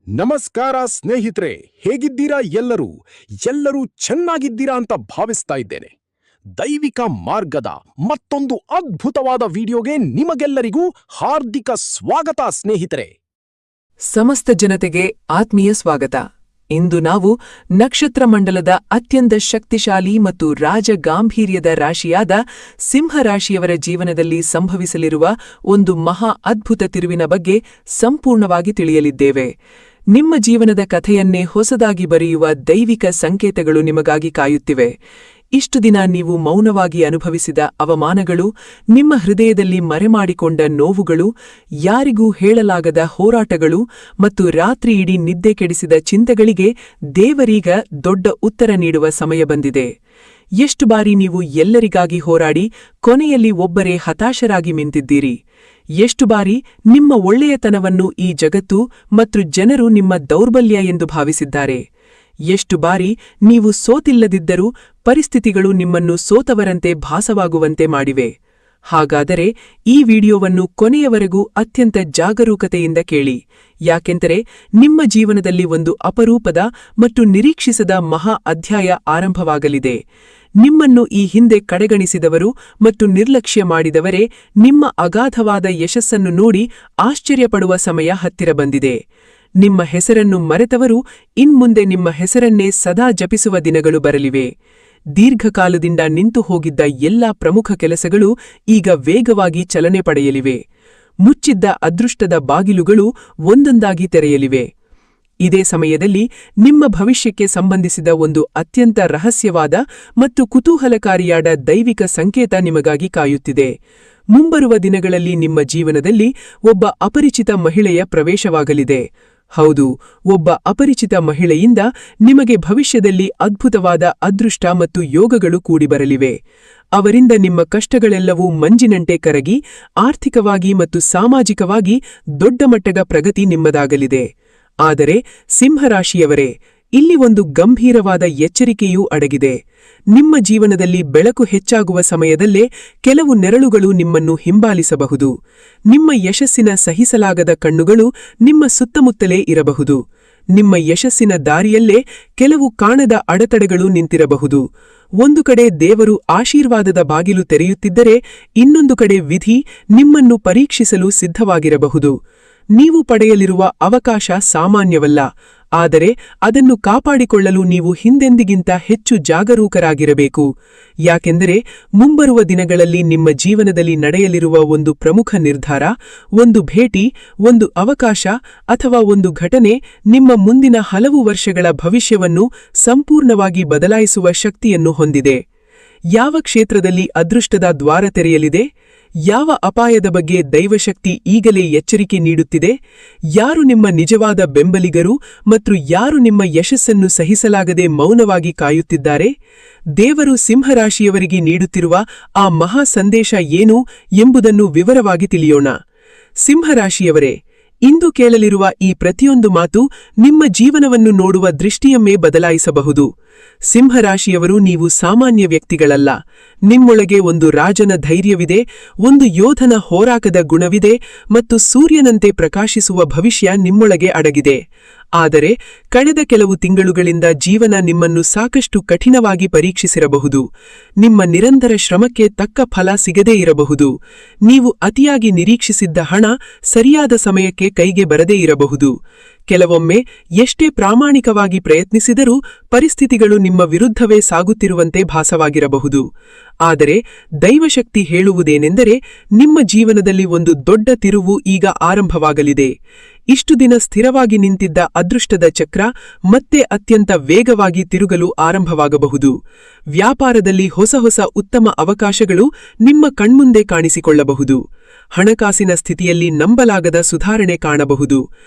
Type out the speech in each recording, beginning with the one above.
ನಮಸ್ಕಾರ ಸ್ನೇಹಿತರೆ, ಹೇಗಿದ್ದೀರಾ? ಎಲ್ಲರೂ ಚೆನ್ನಾಗಿದ್ದೀರಾ ಅಂತ ಭಾವಿಸ್ತಾ ಇದ್ದೇನೆ. ದೈವಿಕ ಮಾರ್ಗದ ಮತ್ತೊಂದು ಅದ್ಭುತವಾದ ವಿಡಿಯೋಗೆ ನಿಮಗೆಲ್ಲರಿಗೂ ಹಾರ್ದಿಕ ಸ್ವಾಗತ ಸ್ನೇಹಿತರೆ. ಸಮಸ್ತ ಜನತೆಗೆ ಆತ್ಮೀಯ ಸ್ವಾಗತ. ಇಂದು ನಾವು ನಕ್ಷತ್ರ ಮಂಡಲದ ಅತ್ಯಂತ ಶಕ್ತಿಶಾಲಿ ಮತ್ತು ರಾಜಗಾಂಭೀರ್ಯದ ರಾಶಿಯಾದ ಸಿಂಹರಾಶಿಯವರ ಜೀವನದಲ್ಲಿ ಸಂಭವಿಸಲಿರುವ ಒಂದು ಮಹಾ ಅದ್ಭುತ ತಿರುವಿನ ಬಗ್ಗೆ ಸಂಪೂರ್ಣವಾಗಿ ತಿಳಿಯಲಿದ್ದೇವೆ. ನಿಮ್ಮ ಜೀವನದ ಕಥೆಯನ್ನೇ ಹೊಸದಾಗಿ ಬರೆಯುವ ದೈವಿಕ ಸಂಕೇತಗಳು ನಿಮಗಾಗಿ ಕಾಯುತ್ತಿವೆ. ಇಷ್ಟು ದಿನ ನೀವು ಮೌನವಾಗಿ ಅನುಭವಿಸಿದ ಅವಮಾನಗಳು, ನಿಮ್ಮ ಹೃದಯದಲ್ಲಿ ಮರೆಮಾಡಿಕೊಂಡ ನೋವುಗಳು, ಯಾರಿಗೂ ಹೇಳಲಾಗದ ಹೋರಾಟಗಳು ಮತ್ತು ರಾತ್ರಿಯಿಡೀ ನಿದ್ದೆ ಕೆಡಿಸಿದ ಚಿಂತೆಗಳಿಗೆ ದೇವರೀಗ ದೊಡ್ಡ ಉತ್ತರ ನೀಡುವ ಸಮಯ ಬಂದಿದೆ. ಎಷ್ಟು ಬಾರಿ ನೀವು ಎಲ್ಲರಿಗಾಗಿ ಹೋರಾಡಿ ಕೊನೆಯಲ್ಲಿ ಒಬ್ಬರೇ ಹತಾಶರಾಗಿ ನಿಂತಿದ್ದೀರಿ? ಎಷ್ಟು ಬಾರಿ ನಿಮ್ಮ ಒಳ್ಳೆಯತನವನ್ನು ಈ ಜಗತ್ತು ಮತ್ತು ಜನರು ನಿಮ್ಮ ದೌರ್ಬಲ್ಯ ಎಂದು ಭಾವಿಸಿದ್ದಾರೆ? ಎಷ್ಟು ಬಾರಿ ನೀವು ಸೋತಿಲ್ಲದಿದ್ದರೂ ಪರಿಸ್ಥಿತಿಗಳು ನಿಮ್ಮನ್ನು ಸೋತವರಂತೆ ಭಾಸವಾಗುವಂತೆ ಮಾಡಿವೆ? ಹಾಗಾದರೆ ಈ ವಿಡಿಯೋವನ್ನು ಕೊನೆಯವರೆಗೂ ಅತ್ಯಂತ ಜಾಗರೂಕತೆಯಿಂದ ಕೇಳಿ, ಯಾಕೆಂದರೆ ನಿಮ್ಮ ಜೀವನದಲ್ಲಿ ಒಂದು ಅಪರೂಪದ ಮತ್ತು ನಿರೀಕ್ಷಿಸದ ಮಹಾ ಅಧ್ಯಾಯ ಆರಂಭವಾಗಲಿದೆ. ನಿಮ್ಮನ್ನು ಈ ಹಿಂದೆ ಕಡೆಗಣಿಸಿದವರು ಮತ್ತು ನಿರ್ಲಕ್ಷ್ಯ ಮಾಡಿದವರೇ ನಿಮ್ಮ ಅಗಾಧವಾದ ಯಶಸ್ಸನ್ನು ನೋಡಿ ಆಶ್ಚರ್ಯಪಡುವ ಸಮಯ ಹತ್ತಿರ ಬಂದಿದೆ. ನಿಮ್ಮ ಹೆಸರನ್ನು ಮರೆತವರು ಇನ್ಮುಂದೆ ನಿಮ್ಮ ಹೆಸರನ್ನೇ ಸದಾ ಜಪಿಸುವ ದಿನಗಳು ಬರಲಿವೆ. ದೀರ್ಘಕಾಲದಿಂದ ನಿಂತು ಹೋಗಿದ್ದ ಎಲ್ಲಾ ಪ್ರಮುಖ ಕೆಲಸಗಳು ಈಗ ವೇಗವಾಗಿ ಚಲನೆ ಪಡೆಯಲಿವೆ. ಮುಚ್ಚಿದ್ದ ಅದೃಷ್ಟದ ಬಾಗಿಲುಗಳು ಒಂದೊಂದಾಗಿ ತೆರೆಯಲಿವೆ. ಇದೇ ಸಮಯದಲ್ಲಿ ನಿಮ್ಮ ಭವಿಷ್ಯಕ್ಕೆ ಸಂಬಂಧಿಸಿದ ಒಂದು ಅತ್ಯಂತ ರಹಸ್ಯವಾದ ಮತ್ತು ಕುತೂಹಲಕಾರಿಯಾದ ದೈವಿಕ ಸಂಕೇತ ನಿಮಗಾಗಿ ಕಾಯುತ್ತಿದೆ. ಮುಂಬರುವ ದಿನಗಳಲ್ಲಿ ನಿಮ್ಮ ಜೀವನದಲ್ಲಿ ಒಬ್ಬ ಅಪರಿಚಿತ ಮಹಿಳೆಯ ಪ್ರವೇಶವಾಗಲಿದೆ. ಹೌದು, ಒಬ್ಬ ಅಪರಿಚಿತ ಮಹಿಳೆಯಿಂದ ನಿಮಗೆ ಭವಿಷ್ಯದಲ್ಲಿ ಅದ್ಭುತವಾದ ಅದೃಷ್ಟ ಮತ್ತು ಯೋಗಗಳು ಕೂಡಿಬರಲಿವೆ. ಅವರಿಂದ ನಿಮ್ಮ ಕಷ್ಟಗಳೆಲ್ಲವೂ ಮಂಜಿನಂತೆ ಕರಗಿ ಆರ್ಥಿಕವಾಗಿ ಮತ್ತು ಸಾಮಾಜಿಕವಾಗಿ ದೊಡ್ಡ ಮಟ್ಟದ ಪ್ರಗತಿ ನಿಮ್ಮದಾಗಲಿದೆ. ಆದರೆ ಸಿಂಹರಾಶಿಯವರೇ, ಇಲ್ಲಿ ಒಂದು ಗಂಭೀರವಾದ ಎಚ್ಚರಿಕೆಯೂ ಅಡಗಿದೆ. ನಿಮ್ಮ ಜೀವನದಲ್ಲಿ ಬೆಳಕು ಹೆಚ್ಚಾಗುವ ಸಮಯದಲ್ಲೇ ಕೆಲವು ನೆರಳುಗಳು ನಿಮ್ಮನ್ನು ಹಿಂಬಾಲಿಸಬಹುದು. ನಿಮ್ಮ ಯಶಸ್ಸಿನ ಸಹಿಸಲಾಗದ ಕಣ್ಣುಗಳು ನಿಮ್ಮ ಸುತ್ತಮುತ್ತಲೇ ಇರಬಹುದು. ನಿಮ್ಮ ಯಶಸ್ಸಿನ ದಾರಿಯಲ್ಲೇ ಕೆಲವು ಕಾಣದ ಅಡೆತಡೆಗಳು ನಿಂತಿರಬಹುದು. ಒಂದು ಕಡೆ ದೇವರು ಆಶೀರ್ವಾದದ ಬಾಗಿಲು ತೆರೆಯುತ್ತಿದ್ದರೆ, ಇನ್ನೊಂದು ಕಡೆ ವಿಧಿ ನಿಮ್ಮನ್ನು ಪರೀಕ್ಷಿಸಲು ಸಿದ್ಧವಾಗಿರಬಹುದು. ನೀವು ಪಡೆಯಲಿರುವ ಅವಕಾಶ ಸಾಮಾನ್ಯವಲ್ಲ, ಆದರೆ ಅದನ್ನು ಕಾಪಾಡಿಕೊಳ್ಳಲು ನೀವು ಹಿಂದೆಂದಿಗಿಂತ ಹೆಚ್ಚು ಜಾಗರೂಕರಾಗಿರಬೇಕು. ಯಾಕೆಂದರೆ ಮುಂಬರುವ ದಿನಗಳಲ್ಲಿ ನಿಮ್ಮ ಜೀವನದಲ್ಲಿ ನಡೆಯಲಿರುವ ಒಂದು ಪ್ರಮುಖ ನಿರ್ಧಾರ, ಒಂದು ಭೇಟಿ, ಒಂದು ಅವಕಾಶ ಅಥವಾ ಒಂದು ಘಟನೆ ನಿಮ್ಮ ಮುಂದಿನ ಹಲವು ವರ್ಷಗಳ ಭವಿಷ್ಯವನ್ನು ಸಂಪೂರ್ಣವಾಗಿ ಬದಲಾಯಿಸುವ ಶಕ್ತಿಯನ್ನು ಹೊಂದಿದೆ. ಯಾವ ಕ್ಷೇತ್ರದಲ್ಲಿ ಅದೃಷ್ಟದ ದ್ವಾರ ತೆರೆಯಲಿದೆ? ಯಾವ ಅಪಾಯದ ಬಗ್ಗೆ ದೈವಶಕ್ತಿ ಈಗಲೇ ಎಚ್ಚರಿಕೆ ನೀಡುತ್ತಿದೆ? ಯಾರು ನಿಮ್ಮ ನಿಜವಾದ ಬೆಂಬಲಿಗರು ಮತ್ತು ಯಾರು ನಿಮ್ಮ ಯಶಸ್ಸನ್ನು ಸಹಿಸಲಾಗದೆ ಮೌನವಾಗಿ ಕಾಯುತ್ತಿದ್ದಾರೆ? ದೇವರು ಸಿಂಹರಾಶಿಯವರಿಗೆ ನೀಡುತ್ತಿರುವ ಆ ಮಹಾ ಸಂದೇಶ ಏನು ಎಂಬುದನ್ನು ವಿವರವಾಗಿ ತಿಳಿಯೋಣ. ಸಿಂಹರಾಶಿಯವರೇ, ಇಂದು ಕೇಳಲಿರುವ ಈ ಪ್ರತಿಯೊಂದು ಮಾತು ನಿಮ್ಮ ಜೀವನವನ್ನು ನೋಡುವ ದೃಷ್ಟಿಯನ್ನೇ ಬದಲಾಯಿಸಬಹುದು. ಸಿಂಹರಾಶಿಯವರು ನೀವು ಸಾಮಾನ್ಯ ವ್ಯಕ್ತಿಗಳಲ್ಲ. ನಿಮ್ಮೊಳಗೆ ಒಂದು ರಾಜನ ಧೈರ್ಯವಿದೆ, ಒಂದು ಯೋಧನ ಹೋರಾಟದ ಗುಣವಿದೆ ಮತ್ತು ಸೂರ್ಯನಂತೆ ಪ್ರಕಾಶಿಸುವ ಭವಿಷ್ಯ ನಿಮ್ಮೊಳಗೆ ಅಡಗಿದೆ. ಆದರೆ ಕಳೆದ ಕೆಲವು ತಿಂಗಳುಗಳಿಂದ ಜೀವನ ನಿಮ್ಮನ್ನು ಸಾಕಷ್ಟು ಕಠಿಣವಾಗಿ ಪರೀಕ್ಷಿಸಿರಬಹುದು. ನಿಮ್ಮ ನಿರಂತರ ಶ್ರಮಕ್ಕೆ ತಕ್ಕ ಫಲ ಸಿಗದೇ ಇರಬಹುದು. ನೀವು ಅತಿಯಾಗಿ ನಿರೀಕ್ಷಿಸಿದ್ದ ಹಣ ಸರಿಯಾದ ಸಮಯಕ್ಕೆ ಕೈಗೆ ಬರದೇ ಇರಬಹುದು. ಕೆಲವೊಮ್ಮೆ ಎಷ್ಟೇ ಪ್ರಾಮಾಣಿಕವಾಗಿ ಪ್ರಯತ್ನಿಸಿದರೂ ಪರಿಸ್ಥಿತಿಗಳು ನಿಮ್ಮ ವಿರುದ್ಧವೇ ಸಾಗುತ್ತಿರುವಂತೆ ಭಾಸವಾಗಿರಬಹುದು. ಆದರೆ ದೈವಶಕ್ತಿ ಹೇಳುವುದೇನೆಂದರೆ, ನಿಮ್ಮ ಜೀವನದಲ್ಲಿ ಒಂದು ದೊಡ್ಡ ತಿರುವು ಈಗ ಆರಂಭವಾಗಲಿದೆ. ಇಷ್ಟು ದಿನ ಸ್ಥಿರವಾಗಿ ನಿಂತಿದ್ದ ಅದೃಷ್ಟದ ಚಕ್ರ ಮತ್ತೆ ಅತ್ಯಂತ ವೇಗವಾಗಿ ತಿರುಗಲು ಆರಂಭವಾಗಬಹುದು. ವ್ಯಾಪಾರದಲ್ಲಿ ಹೊಸ ಉತ್ತಮ ಅವಕಾಶಗಳು ನಿಮ್ಮ ಕಣ್ಮುಂದೆ ಕಾಣಿಸಿಕೊಳ್ಳಬಹುದು. ಹಣಕಾಸಿನ ಸ್ಥಿತಿಯಲ್ಲಿ ನಂಬಲಾಗದ ಸುಧಾರಣೆ ಕಾಣಬಹುದು.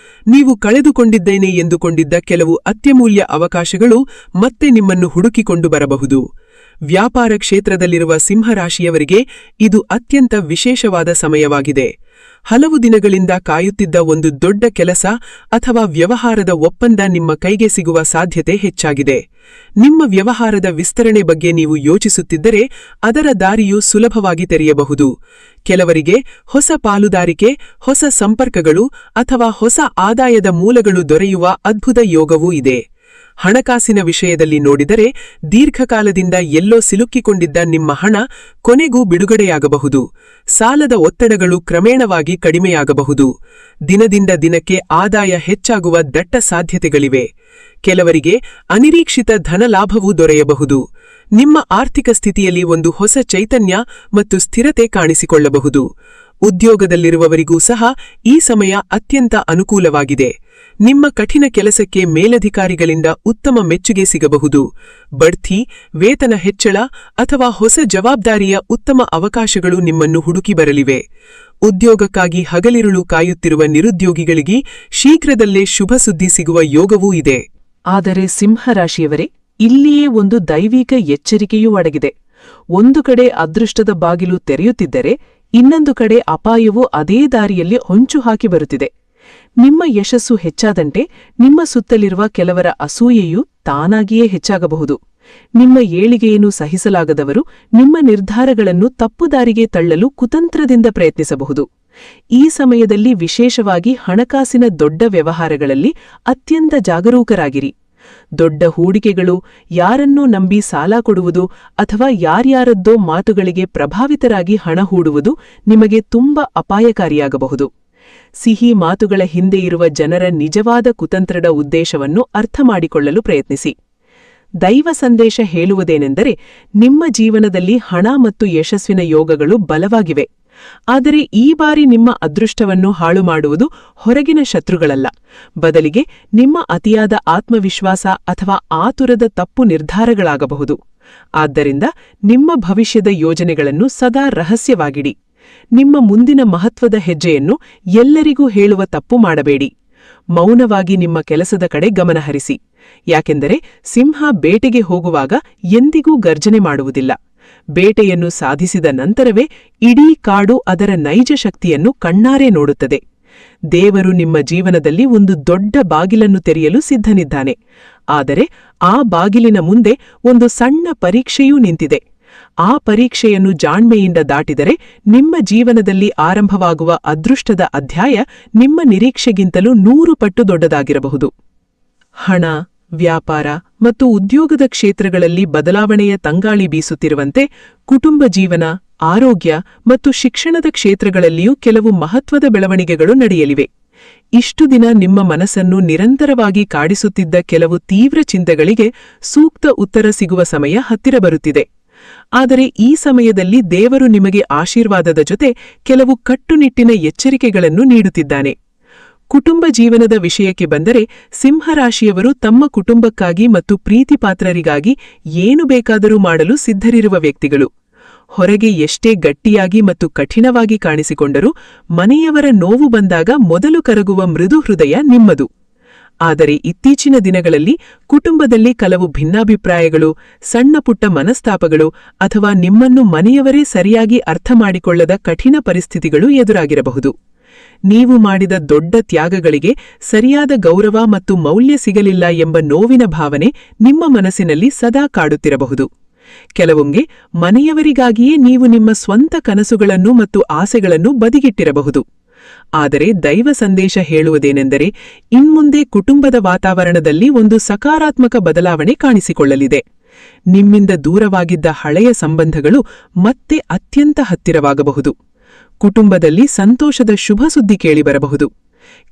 ನೀವು ಕಳೆದುಕೊಂಡಿದ್ದೇನೆ ಎಂದುಕೊಂಡಿದ್ದ ಕೆಲವು ಅತ್ಯಮೂಲ್ಯ ಅವಕಾಶಗಳು ಮತ್ತೆ ನಿಮ್ಮನ್ನು ಹುಡುಕಿಕೊಂಡು ಬರಬಹುದು. ವ್ಯಾಪಾರ ಕ್ಷೇತ್ರದಲ್ಲಿರುವ ಸಿಂಹರಾಶಿಯವರಿಗೆ ಇದು ಅತ್ಯಂತ ವಿಶೇಷವಾದ ಸಮಯವಾಗಿದೆ. ಹಲವು ದಿನಗಳಿಂದ ಕಾಯುತ್ತಿದ್ದ ಒಂದು ದೊಡ್ಡ ಕೆಲಸ ಅಥವಾ ವ್ಯವಹಾರದ ಒಪ್ಪಂದ ನಿಮ್ಮ ಕೈಗೆ ಸಿಗುವ ಸಾಧ್ಯತೆ ಹೆಚ್ಚಾಗಿದೆ. ನಿಮ್ಮ ವ್ಯವಹಾರದ ವಿಸ್ತರಣೆ ಬಗ್ಗೆ ನೀವು ಯೋಚಿಸುತ್ತಿದ್ದರೆ ಅದರ ದಾರಿಯು ಸುಲಭವಾಗಿ ತೆರೆಯಬಹುದು. ಕೆಲವರಿಗೆ ಹೊಸ ಪಾಲುದಾರಿಕೆ, ಹೊಸ ಸಂಪರ್ಕಗಳು ಅಥವಾ ಹೊಸ ಆದಾಯದ ಮೂಲಗಳು ದೊರೆಯುವ ಅದ್ಭುತ ಯೋಗವೂ ಇದೆ. ಹಣಕಾಸಿನ ವಿಷಯದಲ್ಲಿ ನೋಡಿದರೆ ದೀರ್ಘಕಾಲದಿಂದ ಎಲ್ಲೋ ಸಿಲುಕಿಕೊಂಡಿದ್ದ ನಿಮ್ಮ ಹಣ ಕೊನೆಗೂ ಬಿಡುಗಡೆಯಾಗಬಹುದು. ಸಾಲದ ಒತ್ತಡಗಳು ಕ್ರಮೇಣವಾಗಿ ಕಡಿಮೆಯಾಗಬಹುದು. ದಿನದಿಂದ ದಿನಕ್ಕೆ ಆದಾಯ ಹೆಚ್ಚಾಗುವ ದಟ್ಟ ಸಾಧ್ಯತೆಗಳಿವೆ. ಕೆಲವರಿಗೆ ಅನಿರೀಕ್ಷಿತ ಧನಲಾಭವೂ ದೊರೆಯಬಹುದು. ನಿಮ್ಮ ಆರ್ಥಿಕ ಸ್ಥಿತಿಯಲ್ಲಿ ಒಂದು ಹೊಸ ಚೈತನ್ಯ ಮತ್ತು ಸ್ಥಿರತೆ ಕಾಣಿಸಿಕೊಳ್ಳಬಹುದು. ಉದ್ಯೋಗದಲ್ಲಿರುವವರಿಗೂ ಸಹ ಈ ಸಮಯ ಅತ್ಯಂತ ಅನುಕೂಲವಾಗಿದೆ. ನಿಮ್ಮ ಕಠಿಣ ಕೆಲಸಕ್ಕೆ ಮೇಲಧಿಕಾರಿಗಳಿಂದ ಉತ್ತಮ ಮೆಚ್ಚುಗೆ ಸಿಗಬಹುದು. ಬಡ್ತಿ, ವೇತನ ಹೆಚ್ಚಳ ಅಥವಾ ಹೊಸ ಜವಾಬ್ದಾರಿಯ ಉತ್ತಮ ಅವಕಾಶಗಳು ನಿಮ್ಮನ್ನು ಹುಡುಕಿ ಬರಲಿವೆ. ಉದ್ಯೋಗಕ್ಕಾಗಿ ಹಗಲಿರುಳು ಕಾಯುತ್ತಿರುವ ನಿರುದ್ಯೋಗಿಗಳಿಗೆ ಶೀಘ್ರದಲ್ಲೇ ಶುಭ ಸುದ್ದಿ ಸಿಗುವ ಯೋಗವೂ ಇದೆ. ಆದರೆ ಸಿಂಹರಾಶಿಯವರೇ, ಇಲ್ಲಿಯೇ ಒಂದು ದೈವಿಕ ಎಚ್ಚರಿಕೆಯೂ ಅಡಗಿದೆ. ಒಂದು ಕಡೆ ಅದೃಷ್ಟದ ಬಾಗಿಲು ತೆರೆಯುತ್ತಿದ್ದರೆ ಇನ್ನೊಂದು ಕಡೆ ಅಪಾಯವು ಅದೇ ದಾರಿಯಲ್ಲಿ ಹೊಂಚು ಹಾಕಿ ಬರುತ್ತಿದೆ. ನಿಮ್ಮ ಯಶಸ್ಸು ಹೆಚ್ಚಾದಂತೆ ನಿಮ್ಮ ಸುತ್ತಲಿರುವ ಕೆಲವರ ಅಸೂಯೆಯು ತಾನಾಗಿಯೇ ಹೆಚ್ಚಾಗಬಹುದು. ನಿಮ್ಮ ಏಳಿಗೆಯನ್ನು ಸಹಿಸಲಾಗದವರು ನಿಮ್ಮ ನಿರ್ಧಾರಗಳನ್ನು ತಪ್ಪುದಾರಿಗೆ ತಳ್ಳಲು ಕುತಂತ್ರದಿಂದ ಪ್ರಯತ್ನಿಸಬಹುದು. ಈ ಸಮಯದಲ್ಲಿ ವಿಶೇಷವಾಗಿ ಹಣಕಾಸಿನ ದೊಡ್ಡ ವ್ಯವಹಾರಗಳಲ್ಲಿ ಅತ್ಯಂತ ಜಾಗರೂಕರಾಗಿರಿ. ದೊಡ್ಡ ಹೂಡಿಕೆಗಳು, ಯಾರನ್ನೋ ನಂಬಿ ಸಾಲ ಕೊಡುವುದು ಅಥವಾ ಯಾರ್ಯಾರದ್ದೋ ಮಾತುಗಳಿಗೆ ಪ್ರಭಾವಿತರಾಗಿ ಹಣ ಹೂಡುವುದು ನಿಮಗೆ ತುಂಬಾ ಅಪಾಯಕಾರಿಯಾಗಬಹುದು. ಸಿಹಿ ಮಾತುಗಳ ಹಿಂದೆ ಇರುವ ಜನರ ನಿಜವಾದ ಕುತಂತ್ರದ ಉದ್ದೇಶವನ್ನು ಅರ್ಥಮಾಡಿಕೊಳ್ಳಲು ಪ್ರಯತ್ನಿಸಿ. ದೈವ ಸಂದೇಶ ಹೇಳುವುದೇನೆಂದರೆ, ನಿಮ್ಮ ಜೀವನದಲ್ಲಿ ಹಣ ಮತ್ತು ಯಶಸ್ಸಿನ ಯೋಗಗಳು ಬಲವಾಗಿವೆ. ಆದರೆ ಈ ಬಾರಿ ನಿಮ್ಮ ಅದೃಷ್ಟವನ್ನು ಹಾಳು ಮಾಡುವುದು ಹೊರಗಿನ ಶತ್ರುಗಳಲ್ಲ, ಬದಲಿಗೆ ನಿಮ್ಮ ಅತಿಯಾದ ಆತ್ಮವಿಶ್ವಾಸ ಅಥವಾ ಆತುರದ ತಪ್ಪು ನಿರ್ಧಾರಗಳಾಗಬಹುದು. ಆದ್ದರಿಂದ ನಿಮ್ಮ ಭವಿಷ್ಯದ ಯೋಜನೆಗಳನ್ನು ಸದಾ ರಹಸ್ಯವಾಗಿಡಿ. ನಿಮ್ಮ ಮುಂದಿನ ಮಹತ್ವದ ಹೆಜ್ಜೆಯನ್ನು ಎಲ್ಲರಿಗೂ ಹೇಳುವ ತಪ್ಪು ಮಾಡಬೇಡಿ. ಮೌನವಾಗಿ ನಿಮ್ಮ ಕೆಲಸದ ಕಡೆ ಗಮನಹರಿಸಿ. ಯಾಕೆಂದರೆ ಸಿಂಹ ಬೇಟೆಗೆ ಹೋಗುವಾಗ ಎಂದಿಗೂ ಗರ್ಜನೆ ಮಾಡುವುದಿಲ್ಲ. ಬೇಟೆಯನ್ನು ಸಾಧಿಸಿದ ನಂತರವೇ ಇಡೀ ಕಾಡು ಅದರ ನೈಜ ಶಕ್ತಿಯನ್ನು ಕಣ್ಣಾರೆ ನೋಡುತ್ತದೆ. ದೇವರು ನಿಮ್ಮ ಜೀವನದಲ್ಲಿ ಒಂದು ದೊಡ್ಡ ಬಾಗಿಲನ್ನು ತೆರೆಯಲು ಸಿದ್ಧನಿದ್ದಾನೆ. ಆದರೆ ಆ ಬಾಗಿಲಿನ ಮುಂದೆ ಒಂದು ಸಣ್ಣ ಪರೀಕ್ಷೆಯೂ ನಿಂತಿದೆ. ಆ ಪರೀಕ್ಷೆಯನ್ನು ಜಾಣ್ಮೆಯಿಂದ ದಾಟಿದರೆ ನಿಮ್ಮ ಜೀವನದಲ್ಲಿ ಆರಂಭವಾಗುವ ಅದೃಷ್ಟದ ಅಧ್ಯಾಯ ನಿಮ್ಮ ನಿರೀಕ್ಷೆಗಿಂತಲೂ 100 ಪಟ್ಟು ದೊಡ್ಡದಾಗಿರಬಹುದು. ಹಣ, ವ್ಯಾಪಾರ ಮತ್ತು ಉದ್ಯೋಗದ ಕ್ಷೇತ್ರಗಳಲ್ಲಿ ಬದಲಾವಣೆಯ ತಂಗಾಳಿ ಬೀಸುತ್ತಿರುವಂತೆ ಕುಟುಂಬ ಜೀವನ, ಆರೋಗ್ಯ ಮತ್ತು ಶಿಕ್ಷಣದ ಕ್ಷೇತ್ರಗಳಲ್ಲಿಯೂ ಕೆಲವು ಮಹತ್ವದ ಬೆಳವಣಿಗೆಗಳು ನಡೆಯಲಿವೆ. ಇಷ್ಟು ದಿನ ನಿಮ್ಮ ಮನಸ್ಸನ್ನು ನಿರಂತರವಾಗಿ ಕಾಡಿಸುತ್ತಿದ್ದ ಕೆಲವು ತೀವ್ರ ಚಿಂತೆಗಳಿಗೆ ಸೂಕ್ತ ಉತ್ತರ ಸಿಗುವ ಸಮಯ ಹತ್ತಿರ ಬರುತ್ತಿದೆ. ಆದರೆ ಈ ಸಮಯದಲ್ಲಿ ದೇವರು ನಿಮಗೆ ಆಶೀರ್ವಾದದ ಜೊತೆ ಕೆಲವು ಕಟ್ಟುನಿಟ್ಟಿನ ಎಚ್ಚರಿಕೆಗಳನ್ನು ನೀಡುತ್ತಿದ್ದಾನೆ. ಕುಟುಂಬ ಜೀವನದ ವಿಷಯಕ್ಕೆ ಬಂದರೆ, ಸಿಂಹರಾಶಿಯವರು ತಮ್ಮ ಕುಟುಂಬಕ್ಕಾಗಿ ಮತ್ತು ಪ್ರೀತಿಪಾತ್ರರಿಗಾಗಿ ಏನು ಬೇಕಾದರೂ ಮಾಡಲು ಸಿದ್ಧರಿರುವ ವ್ಯಕ್ತಿಗಳು. ಹೊರಗೆ ಎಷ್ಟೇ ಗಟ್ಟಿಯಾಗಿ ಮತ್ತು ಕಠಿಣವಾಗಿ ಕಾಣಿಸಿಕೊಂಡರೂ ಮನೆಯವರ ನೋವು ಬಂದಾಗ ಮೊದಲು ಕರಗುವ ಮೃದು ಹೃದಯ ನಿಮ್ಮದು. ಆದರೆ ಇತ್ತೀಚಿನ ದಿನಗಳಲ್ಲಿ ಕುಟುಂಬದಲ್ಲಿ ಕೆಲವು ಭಿನ್ನಾಭಿಪ್ರಾಯಗಳು, ಸಣ್ಣಪುಟ್ಟ ಮನಸ್ತಾಪಗಳು ಅಥವಾ ನಿಮ್ಮನ್ನು ಮನೆಯವರೇ ಸರಿಯಾಗಿ ಅರ್ಥಮಾಡಿಕೊಳ್ಳದ ಕಠಿಣ ಪರಿಸ್ಥಿತಿಗಳು ಎದುರಾಗಿರಬಹುದು. ನೀವು ಮಾಡಿದ ದೊಡ್ಡ ತ್ಯಾಗಗಳಿಗೆ ಸರಿಯಾದ ಗೌರವ ಮತ್ತು ಮೌಲ್ಯ ಸಿಗಲಿಲ್ಲ ಎಂಬ ನೋವಿನ ಭಾವನೆ ನಿಮ್ಮ ಮನಸ್ಸಿನಲ್ಲಿ ಸದಾ ಕಾಡುತ್ತಿರಬಹುದು. ಕೆಲವೊಮ್ಮೆ ಮನೆಯವರಿಗಾಗಿಯೇ ನೀವು ನಿಮ್ಮ ಸ್ವಂತ ಕನಸುಗಳನ್ನು ಮತ್ತು ಆಸೆಗಳನ್ನು ಬದಿಗಿಟ್ಟಿರಬಹುದು. ಆದರೆ ದೈವ ಸಂದೇಶ ಹೇಳುವುದೇನೆಂದರೆ, ಇನ್ಮುಂದೆ ಕುಟುಂಬದ ವಾತಾವರಣದಲ್ಲಿ ಒಂದು ಸಕಾರಾತ್ಮಕ ಬದಲಾವಣೆ ಕಾಣಿಸಿಕೊಳ್ಳಲಿದೆ. ನಿಮ್ಮಿಂದ ದೂರವಾಗಿದ್ದ ಹಳೆಯ ಸಂಬಂಧಗಳು ಮತ್ತೆ ಅತ್ಯಂತ ಹತ್ತಿರವಾಗಬಹುದು. ಕುಟುಂಬದಲ್ಲಿ ಸಂತೋಷದ ಶುಭ ಸುದ್ದಿ ಕೇಳಿಬರಬಹುದು.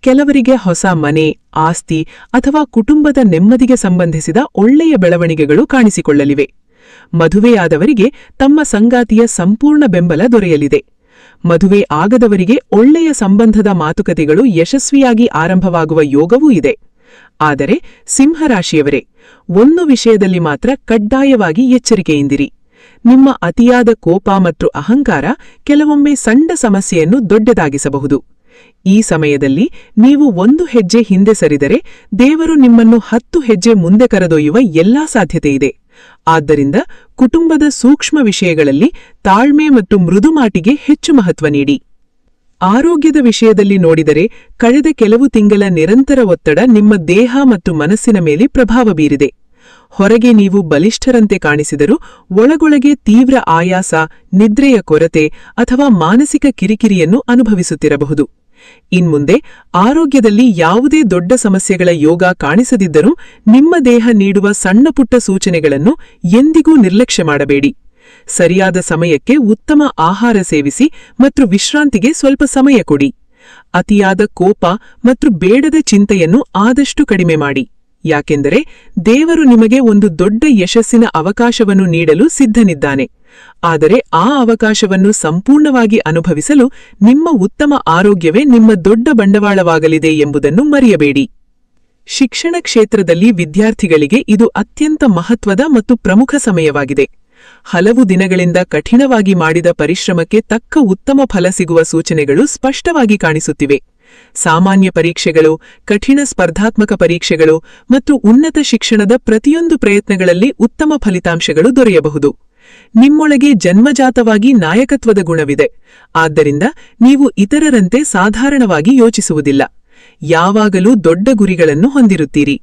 ಕೆಲವರಿಗೆ ಹೊಸ ಮನೆ, ಆಸ್ತಿ ಅಥವಾ ಕುಟುಂಬದ ನೆಮ್ಮದಿಗೆ ಸಂಬಂಧಿಸಿದ ಒಳ್ಳೆಯ ಬೆಳವಣಿಗೆಗಳು ಕಾಣಿಸಿಕೊಳ್ಳಲಿವೆ. ಮದುವೆಯಾದವರಿಗೆ ತಮ್ಮ ಸಂಗಾತಿಯ ಸಂಪೂರ್ಣ ಬೆಂಬಲ ದೊರೆಯಲಿದೆ. ಮದುವೆ ಆಗದವರಿಗೆ ಒಳ್ಳೆಯ ಸಂಬಂಧದ ಮಾತುಕತೆಗಳು ಯಶಸ್ವಿಯಾಗಿ ಆರಂಭವಾಗುವ ಯೋಗವೂ ಇದೆ. ಆದರೆ ಸಿಂಹರಾಶಿಯವರೇ, ಒಂದು ವಿಷಯದಲ್ಲಿ ಮಾತ್ರ ಕಡ್ಡಾಯವಾಗಿ ಎಚ್ಚರಿಕೆಯಿಂದಿರಿ. ನಿಮ್ಮ ಅತಿಯಾದ ಕೋಪ ಮತ್ತು ಅಹಂಕಾರ ಕೆಲವೊಮ್ಮೆ ಸಣ್ಣ ಸಮಸ್ಯೆಯನ್ನು ದೊಡ್ಡದಾಗಿಸಬಹುದು. ಈ ಸಮಯದಲ್ಲಿ ನೀವು ಒಂದು ಹೆಜ್ಜೆ ಹಿಂದೆ ಸರಿದರೆ ದೇವರು ನಿಮ್ಮನ್ನು 10 ಹೆಜ್ಜೆ ಮುಂದೆ ಕರೆದೊಯ್ಯುವ ಎಲ್ಲಾ ಸಾಧ್ಯತೆಯಿದೆ. ಆದ್ದರಿಂದ ಕುಟುಂಬದ ಸೂಕ್ಷ್ಮ ವಿಷಯಗಳಲ್ಲಿ ತಾಳ್ಮೆ ಮತ್ತು ಮೃದುಮಾಟಿಗೆ ಹೆಚ್ಚು ಮಹತ್ವ ನೀಡಿ. ಆರೋಗ್ಯದ ವಿಷಯದಲ್ಲಿ ನೋಡಿದರೆ ಕಳೆದ ಕೆಲವು ತಿಂಗಳ ನಿರಂತರ ಒತ್ತಡ ನಿಮ್ಮ ದೇಹ ಮತ್ತು ಮನಸ್ಸಿನ ಮೇಲೆ ಪ್ರಭಾವ ಬೀರಿದೆ. ಹೊರಗೆ ನೀವು ಬಲಿಷ್ಠರಂತೆ ಕಾಣಿಸಿದರೂ ಒಳಗೊಳಗೆ ತೀವ್ರ ಆಯಾಸ, ನಿದ್ರೆಯ ಕೊರತೆ ಅಥವಾ ಮಾನಸಿಕ ಕಿರಿಕಿರಿಯನ್ನು ಅನುಭವಿಸುತ್ತಿರಬಹುದು. ಇನ್ಮುಂದೆ ಆರೋಗ್ಯದಲ್ಲಿ ಯಾವುದೇ ದೊಡ್ಡ ಸಮಸ್ಯೆಗಳ ಯೋಗ ಕಾಣಿಸದಿದ್ದರೂ ನಿಮ್ಮ ದೇಹ ನೀಡುವ ಸಣ್ಣಪುಟ್ಟ ಸೂಚನೆಗಳನ್ನು ಎಂದಿಗೂ ನಿರ್ಲಕ್ಷ್ಯ ಮಾಡಬೇಡಿ. ಸರಿಯಾದ ಸಮಯಕ್ಕೆ ಉತ್ತಮ ಆಹಾರ ಸೇವಿಸಿ ಮತ್ತು ವಿಶ್ರಾಂತಿಗೆ ಸ್ವಲ್ಪ ಸಮಯ ಕೊಡಿ. ಅತಿಯಾದ ಕೋಪ ಮತ್ತು ಬೇಡದ ಚಿಂತೆಯನ್ನು ಆದಷ್ಟು ಕಡಿಮೆ ಮಾಡಿ. ಯಾಕೆಂದರೆ ದೇವರು ನಿಮಗೆ ಒಂದು ದೊಡ್ಡ ಯಶಸ್ಸಿನ ಅವಕಾಶವನ್ನು ನೀಡಲು ಸಿದ್ಧನಿದ್ದಾನೆ. ಆದರೆ ಆ ಅವಕಾಶವನ್ನು ಸಂಪೂರ್ಣವಾಗಿ ಅನುಭವಿಸಲು ನಿಮ್ಮ ಉತ್ತಮ ಆರೋಗ್ಯವೇ ನಿಮ್ಮ ದೊಡ್ಡ ಬಂಡವಾಳವಾಗಲಿದೆ ಎಂಬುದನ್ನು ಮರೆಯಬೇಡಿ. ಶಿಕ್ಷಣ ಕ್ಷೇತ್ರದಲ್ಲಿ ವಿದ್ಯಾರ್ಥಿಗಳಿಗೆ ಇದು ಅತ್ಯಂತ ಮಹತ್ವದ ಮತ್ತು ಪ್ರಮುಖ ಸಮಯವಾಗಿದೆ. ಹಲವು ದಿನಗಳಿಂದ ಕಠಿಣವಾಗಿ ಮಾಡಿದ ಪರಿಶ್ರಮಕ್ಕೆ ತಕ್ಕ ಉತ್ತಮ ಫಲ ಸಿಗುವ ಸೂಚನೆಗಳು ಸ್ಪಷ್ಟವಾಗಿ ಕಾಣಿಸುತ್ತಿವೆ. ಸಾಮಾನ್ಯ ಪರೀಕ್ಷೆಗಳು, ಕಠಿಣ ಸ್ಪರ್ಧಾತ್ಮಕ ಪರೀಕ್ಷೆಗಳು ಮತ್ತು ಉನ್ನತ ಶಿಕ್ಷಣದ ಪ್ರತಿಯೊಂದು ಪ್ರಯತ್ನಗಳಲ್ಲಿ ಉತ್ತಮ ಫಲಿತಾಂಶಗಳು ದೊರೆಯಬಹುದು. ನಿಮ್ಮೊಳಗೆ ಜನ್ಮಜಾತವಾಗಿ ನಾಯಕತ್ವದ ಗುಣವಿದೆ. ಆದ್ದರಿಂದ ನೀವು ಇತರರಂತೆ ಸಾಧಾರಣವಾಗಿ ಯೋಚಿಸುವುದಿಲ್ಲ. ಯಾವಾಗಲೂ ದೊಡ್ಡ ಗುರಿಗಳನ್ನು ಹೊಂದಿರುತ್ತೀರಿ.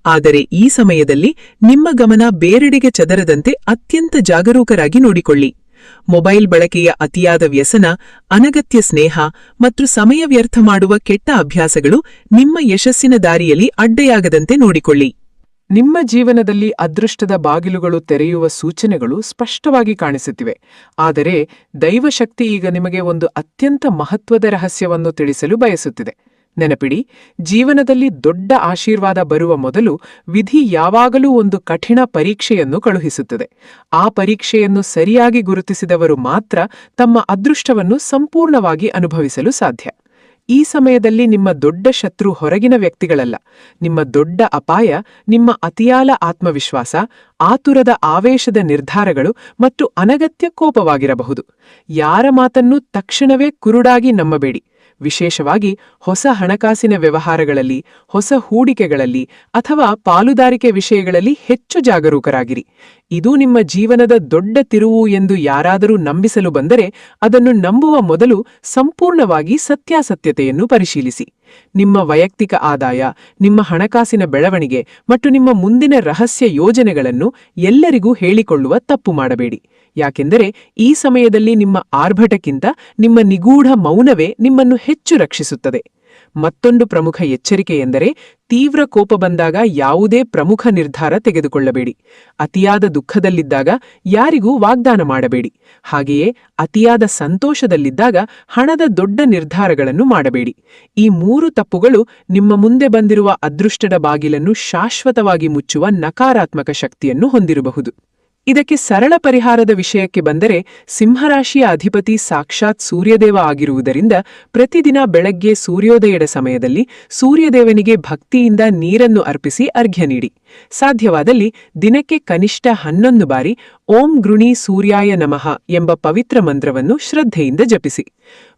ಆದರೆ ಈ ಸಮಯದಲ್ಲಿ ನಿಮ್ಮ ಗಮನ ಬೇರೆಡೆಗೆ ಚದರದಂತೆ ಅತ್ಯಂತ ಜಾಗರೂಕರಾಗಿ ನೋಡಿಕೊಳ್ಳಿ. ಮೊಬೈಲ್ ಬಳಕೆಯ ಅತಿಯಾದ ವ್ಯಸನ, ಅನಗತ್ಯ ಸ್ನೇಹ ಮತ್ತು ಸಮಯ ವ್ಯರ್ಥ ಮಾಡುವ ಕೆಟ್ಟ ಅಭ್ಯಾಸಗಳು ನಿಮ್ಮ ಯಶಸ್ಸಿನ ದಾರಿಯಲ್ಲಿ ಅಡ್ಡೆಯಾಗದಂತೆ ನೋಡಿಕೊಳ್ಳಿ. ನಿಮ್ಮ ಜೀವನದಲ್ಲಿ ಅದೃಷ್ಟದ ಬಾಗಿಲುಗಳು ತೆರೆಯುವ ಸೂಚನೆಗಳು ಸ್ಪಷ್ಟವಾಗಿ ಕಾಣಿಸುತ್ತಿವೆ. ಆದರೆ ದೈವಶಕ್ತಿ ಈಗ ನಿಮಗೆ ಒಂದು ಅತ್ಯಂತ ಮಹತ್ವದ ರಹಸ್ಯವನ್ನು ತಿಳಿಸಲು ಬಯಸುತ್ತಿದೆ. ನೆನಪಿಡಿ, ಜೀವನದಲ್ಲಿ ದೊಡ್ಡ ಆಶೀರ್ವಾದ ಬರುವ ಮೊದಲು ವಿಧಿ ಯಾವಾಗಲೂ ಒಂದು ಕಠಿಣ ಪರೀಕ್ಷೆಯನ್ನು ಕಳುಹಿಸುತ್ತದೆ. ಆ ಪರೀಕ್ಷೆಯನ್ನು ಸರಿಯಾಗಿ ಗುರುತಿಸಿದವರು ಮಾತ್ರ ತಮ್ಮ ಅದೃಷ್ಟವನ್ನು ಸಂಪೂರ್ಣವಾಗಿ ಅನುಭವಿಸಲು ಸಾಧ್ಯ. ಈ ಸಮಯದಲ್ಲಿ ನಿಮ್ಮ ದೊಡ್ಡ ಶತ್ರು ಹೊರಗಿನ ವ್ಯಕ್ತಿಗಳಲ್ಲ. ನಿಮ್ಮ ದೊಡ್ಡ ಅಪಾಯ ನಿಮ್ಮ ಅತಿಯಾಲ ಆತ್ಮವಿಶ್ವಾಸ, ಆತುರದ ಆವೇಶದ ನಿರ್ಧಾರಗಳು ಮತ್ತು ಅನಗತ್ಯ ಕೋಪವಾಗಿರಬಹುದು. ಯಾರ ಮಾತನ್ನೂ ತಕ್ಷಣವೇ ಕುರುಡಾಗಿ ನಂಬಬೇಡಿ. ವಿಶೇಷವಾಗಿ ಹೊಸ ಹಣಕಾಸಿನ ವ್ಯವಹಾರಗಳಲ್ಲಿ, ಹೊಸ ಹೂಡಿಕೆಗಳಲ್ಲಿ ಅಥವಾ ಪಾಲುದಾರಿಕೆ ವಿಷಯಗಳಲ್ಲಿ ಹೆಚ್ಚು ಜಾಗರೂಕರಾಗಿರಿ. ಇದು ನಿಮ್ಮ ಜೀವನದ ದೊಡ್ಡ ತಿರುವು ಎಂದು ಯಾರಾದರೂ ನಂಬಿಸಲು ಬಂದರೆ ಅದನ್ನು ನಂಬುವ ಮೊದಲು ಸಂಪೂರ್ಣವಾಗಿ ಸತ್ಯಾಸತ್ಯತೆಯನ್ನು ಪರಿಶೀಲಿಸಿ. ನಿಮ್ಮ ವೈಯಕ್ತಿಕ ಆದಾಯ, ನಿಮ್ಮ ಹಣಕಾಸಿನ ಬೆಳವಣಿಗೆ ಮತ್ತು ನಿಮ್ಮ ಮುಂದಿನ ರಹಸ್ಯ ಯೋಜನೆಗಳನ್ನು ಎಲ್ಲರಿಗೂ ಹೇಳಿಕೊಳ್ಳುವ ತಪ್ಪು ಮಾಡಬೇಡಿ. ಯಾಕೆಂದರೆ ಈ ಸಮಯದಲ್ಲಿ ನಿಮ್ಮ ಆರ್ಭಟಕ್ಕಿಂತ ನಿಮ್ಮ ನಿಗೂಢ ಮೌನವೇ ನಿಮ್ಮನ್ನು ಹೆಚ್ಚು ರಕ್ಷಿಸುತ್ತದೆ. ಮತ್ತೊಂದು ಪ್ರಮುಖ ಎಚ್ಚರಿಕೆ ಎಂದರೆ, ತೀವ್ರ ಕೋಪ ಬಂದಾಗ ಯಾವುದೇ ಪ್ರಮುಖ ನಿರ್ಧಾರ ತೆಗೆದುಕೊಳ್ಳಬೇಡಿ. ಅತಿಯಾದ ದುಃಖದಲ್ಲಿದ್ದಾಗ ಯಾರಿಗೂ ವಾಗ್ದಾನ ಮಾಡಬೇಡಿ. ಹಾಗೆಯೇ ಅತಿಯಾದ ಸಂತೋಷದಲ್ಲಿದ್ದಾಗ ಹಣದ ದೊಡ್ಡ ನಿರ್ಧಾರಗಳನ್ನು ಮಾಡಬೇಡಿ. ಈ 3 ತಪ್ಪುಗಳು ನಿಮ್ಮ ಮುಂದೆ ಬಂದಿರುವ ಅದೃಷ್ಟದ ಬಾಗಿಲನ್ನು ಶಾಶ್ವತವಾಗಿ ಮುಚ್ಚುವ ನಕಾರಾತ್ಮಕ ಶಕ್ತಿಯನ್ನು ಹೊಂದಿರಬಹುದು. ಇದಕ್ಕೆ ಸರಳ ಪರಿಹಾರದ ವಿಷಯಕ್ಕೆ ಬಂದರೆ, ಸಿಂಹರಾಶಿಯ ಅಧಿಪತಿ ಸಾಕ್ಷಾತ್ ಸೂರ್ಯದೇವ ಆಗಿರುವುದರಿಂದ ಪ್ರತಿದಿನ ಬೆಳಗ್ಗೆ ಸೂರ್ಯೋದಯದ ಸಮಯದಲ್ಲಿ ಸೂರ್ಯದೇವನಿಗೆ ಭಕ್ತಿಯಿಂದ ನೀರನ್ನು ಅರ್ಪಿಸಿ ಅರ್ಘ್ಯ ನೀಡಿ. ಸಾಧ್ಯವಾದಲ್ಲಿ ದಿನಕ್ಕೆ ಕನಿಷ್ಠ 11 ಬಾರಿ ಓಂ ಗೃಣಿ ಸೂರ್ಯಾಯ ನಮಃ ಎಂಬ ಪವಿತ್ರ ಮಂತ್ರವನ್ನು ಶ್ರದ್ಧೆಯಿಂದ ಜಪಿಸಿ.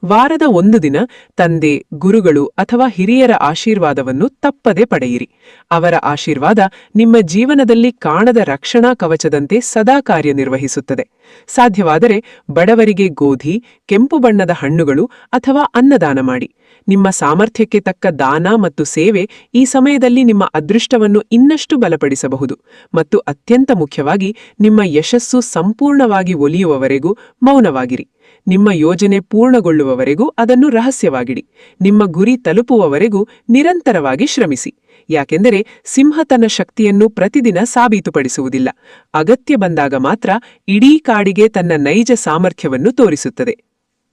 ವಾರದ 1 ದಿನ ತಂದೆ, ಗುರುಗಳು ಅಥವಾ ಹಿರಿಯರ ಆಶೀರ್ವಾದವನ್ನು ತಪ್ಪದೆ ಪಡೆಯಿರಿ. ಅವರ ಆಶೀರ್ವಾದ ನಿಮ್ಮ ಜೀವನದಲ್ಲಿ ಕಾಣದ ರಕ್ಷಣಾ ಕವಚದಂತೆ ಸದಾ ಕಾರ್ಯನಿರ್ವಹಿಸುತ್ತದೆ. ಸಾಧ್ಯವಾದರೆ ಬಡವರಿಗೆ ಗೋಧಿ, ಕೆಂಪು ಬಣ್ಣದ ಹಣ್ಣುಗಳು ಅಥವಾ ಅನ್ನದಾನ ಮಾಡಿ. ನಿಮ್ಮ ಸಾಮರ್ಥ್ಯಕ್ಕೆ ತಕ್ಕ ದಾನ ಮತ್ತು ಸೇವೆ ಈ ಸಮಯದಲ್ಲಿ ನಿಮ್ಮ ಅದೃಷ್ಟವನ್ನು ಇನ್ನಷ್ಟು ಬಲಪಡಿಸಬಹುದು. ಮತ್ತು ಅತ್ಯಂತ ಮುಖ್ಯವಾಗಿ, ನಿಮ್ಮ ಯಶಸ್ಸು ಸಂಪೂರ್ಣವಾಗಿ ಒಲಿಯುವವರೆಗೂ ಮೌನವಾಗಿರಿ. ನಿಮ್ಮ ಯೋಜನೆ ಪೂರ್ಣಗೊಳ್ಳುವವರೆಗೂ ಅದನ್ನು ರಹಸ್ಯವಾಗಿಡಿ. ನಿಮ್ಮ ಗುರಿ ತಲುಪುವವರೆಗೂ ನಿರಂತರವಾಗಿ ಶ್ರಮಿಸಿ. ಯಾಕೆಂದರೆ ಸಿಂಹ ತನ್ನ ಶಕ್ತಿಯನ್ನು ಪ್ರತಿದಿನ ಸಾಬೀತುಪಡಿಸುವುದಿಲ್ಲ. ಅಗತ್ಯ ಬಂದಾಗ ಮಾತ್ರ ಇಡೀ ಕಾಡಿಗೆ ತನ್ನ ನೈಜ ಸಾಮರ್ಥ್ಯವನ್ನು ತೋರಿಸುತ್ತದೆ.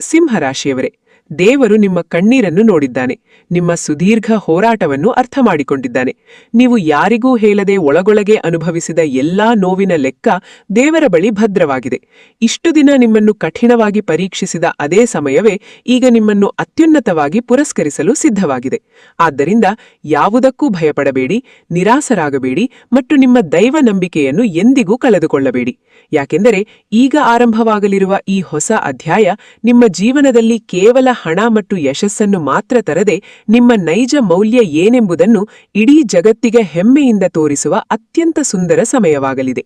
ಸಿಂಹರಾಶಿಯವರೇ, ದೇವರು ನಿಮ್ಮ ಕಣ್ಣೀರನ್ನು ನೋಡಿದ್ದಾನೆ. ನಿಮ್ಮ ಸುದೀರ್ಘ ಹೋರಾಟವನ್ನು ಅರ್ಥ ಮಾಡಿಕೊಂಡಿದ್ದಾನೆ. ನೀವು ಯಾರಿಗೂ ಹೇಳದೆ ಒಳಗೊಳಗೆ ಅನುಭವಿಸಿದ ಎಲ್ಲಾ ನೋವಿನ ಲೆಕ್ಕ ದೇವರ ಬಳಿ ಭದ್ರವಾಗಿದೆ. ಇಷ್ಟು ದಿನ ನಿಮ್ಮನ್ನು ಕಠಿಣವಾಗಿ ಪರೀಕ್ಷಿಸಿದ ಅದೇ ಸಮಯವೇ ಈಗ ನಿಮ್ಮನ್ನು ಅತ್ಯುನ್ನತವಾಗಿ ಪುರಸ್ಕರಿಸಲು ಸಿದ್ಧವಾಗಿದೆ. ಆದ್ದರಿಂದ ಯಾವುದಕ್ಕೂ ಭಯಪಡಬೇಡಿ, ನಿರಾಸರಾಗಬೇಡಿ ಮತ್ತು ನಿಮ್ಮ ದೈವ ನಂಬಿಕೆಯನ್ನು ಎಂದಿಗೂ ಕಳೆದುಕೊಳ್ಳಬೇಡಿ. ಯಾಕೆಂದರೆ ಈಗ ಆರಂಭವಾಗಲಿರುವ ಈ ಹೊಸ ಅಧ್ಯಾಯ ನಿಮ್ಮ ಜೀವನದಲ್ಲಿ ಕೇವಲ ಹಣ ಮತ್ತು ಯಶಸ್ಸನ್ನು ಮಾತ್ರ ತರದೆ ನಿಮ್ಮ ನೈಜ ಮೌಲ್ಯ ಏನೆಂಬುದನ್ನು ಇಡೀ ಜಗತ್ತಿಗೆ ಹೆಮ್ಮೆಯಿಂದ ತೋರಿಸುವ ಅತ್ಯಂತ ಸುಂದರ ಸಮಯವಾಗಲಿದೆ.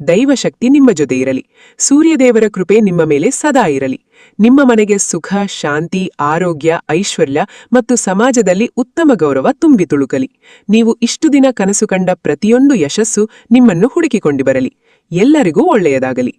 ದೈವಶಕ್ತಿ ನಿಮ್ಮ ಜೊತೆ ಇರಲಿ. ಸೂರ್ಯದೇವರ ಕೃಪೆ ನಿಮ್ಮ ಮೇಲೆ ಸದಾ ಇರಲಿ. ನಿಮ್ಮ ಮನೆಗೆ ಸುಖ, ಶಾಂತಿ, ಆರೋಗ್ಯ, ಐಶ್ವರ್ಯ ಮತ್ತು ಸಮಾಜದಲ್ಲಿ ಉತ್ತಮ ಗೌರವ ತುಂಬಿ ತುಳುಕಲಿ. ನೀವು ಇಷ್ಟು ದಿನ ಕನಸು ಕಂಡ ಪ್ರತಿಯೊಂದು ಯಶಸ್ಸು ನಿಮ್ಮನ್ನು ಹುಡುಕಿಕೊಂಡು ಬರಲಿ. ಎಲ್ಲರಿಗೂ ಒಳ್ಳೆಯದಾಗಲಿ.